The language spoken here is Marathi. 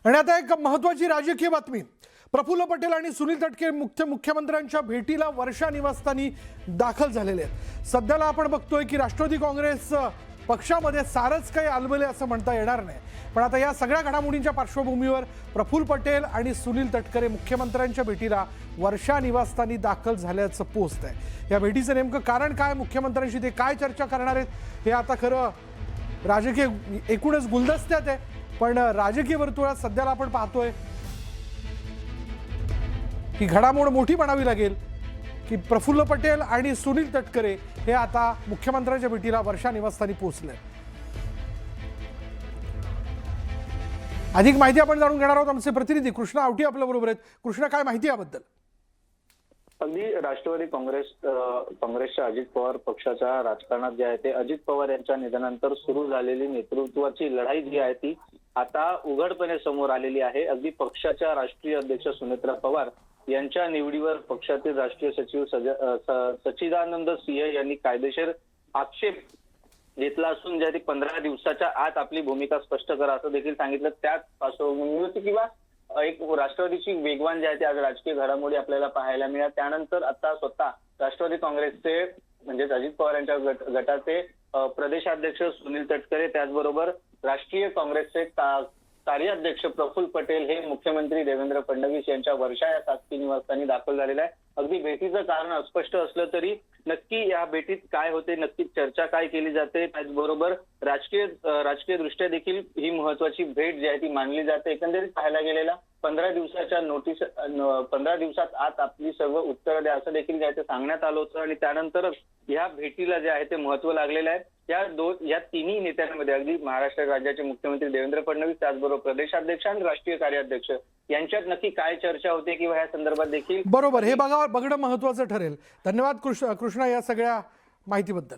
आणि आता एक महत्त्वाची राजकीय बातमी। प्रफुल्ल पटेल आणि सुनील तटकरे मुख्यमंत्र्यांच्या भेटीला वर्षा निवासस्थानी दाखल झालेले आहेत। सध्याला आपण बघतोय की राष्ट्रवादी काँग्रेस पक्षामध्ये सारच काही आलबले असं म्हणता येणार नाही, पण आता या सगळ्या घडामोडींच्या पार्श्वभूमीवर प्रफुल्ल पटेल आणि सुनील तटकरे मुख्यमंत्र्यांच्या भेटीला वर्षा निवासस्थानी दाखल झाल्याचं पोस्ट आहे। या भेटीचं नेमकं कारण काय, मुख्यमंत्र्यांशी ते काय चर्चा करणार आहेत हे आता खरं राजकीय एकूणच गुलदस्त्यात आहे, पण राजकीय वर्तुळात सध्याला आपण पाहतोय की घडामोड मोठी म्हणावी लागेल की प्रफुल्ल पटेल आणि सुनील तटकरे हे आता मुख्यमंत्र्यांच्या भेटीला वर्षा निवासस्थानी पोहोचले। अधिक माहिती आपण जाणून घेणार आहोत। आमचे प्रतिनिधी कृष्णा आवटी आपल्या बरोबर आहेत। कृष्णा, काय माहिती याबद्दल? अगदी राष्ट्रवादी काँग्रेसच्या अजित पवार पक्षाच्या राजकारणात जे आहे ते अजित पवार यांच्या निधनानंतर सुरू झालेली नेतृत्वाची लढाई जी आहे ती आता उघडपणे समोर आलेली आहे। अगदी पक्षाच्या राष्ट्रीय अध्यक्ष सुनेत्रा पवार यांच्या निवडीवर पक्षाचे राष्ट्रीय सचिव सच्चिदानंद सिंह यांनी कायदेशीर आक्षेप घेतला असून ज्या 15 दिवसाच्या आत आपली भूमिका स्पष्ट करा असं देखील सांगितलं। त्याच पार्श्वभूमीवर किंवा एक राष्ट्रवादीची वेगवान जे आहे ते आज राजकीय घडामोडी आपल्याला पाहायला मिळाल्या। त्यानंतर आता स्वतः राष्ट्रवादी काँग्रेसचे म्हणजेच अजित पवार यांच्या गटाचे प्रदेशाध्यक्ष सुनील तटकरे, त्याचबरोबर राष्ट्रीय काँग्रेसचे कार्याध्यक्ष प्रफुल्ल पटेल हे मुख्यमंत्री देवेंद्र फडणवीस यांच्या वर्षा या शासकीय निवासस्थानी दाखल झालेले आहे। अगदी भेटीचं कारण अस्पष्ट असलं तरी नक्की या भेटीत काय होते, नक्की चर्चा काय केली जाते, त्याचबरोबर राजकीय दृष्ट्या देखील ही महत्वाची भेट जी आहे ती मानली जाते। एकंदरीत पाहायला गेलेला 15 दिवसात आत आपली सर्व उत्तरं द्या असं देखील जे सांगण्यात आलं होतं आणि त्यानंतर या भेटीला जे आहे ते महत्व लागलेलं आहे। या तिन्ही नेत्यांमध्ये अगदी महाराष्ट्र राज्याचे मुख्यमंत्री देवेंद्र फडणवीस, त्याचबरोबर प्रदेशाध्यक्ष आणि राष्ट्रीय कार्याध्यक्ष यांच्यात नक्की काय चर्चा होते किंवा या संदर्भात देखील बरोबर हे बघणं महत्त्वाचं ठरेल। धन्यवाद कृष्णा या सगळ्या माहितीबद्दल।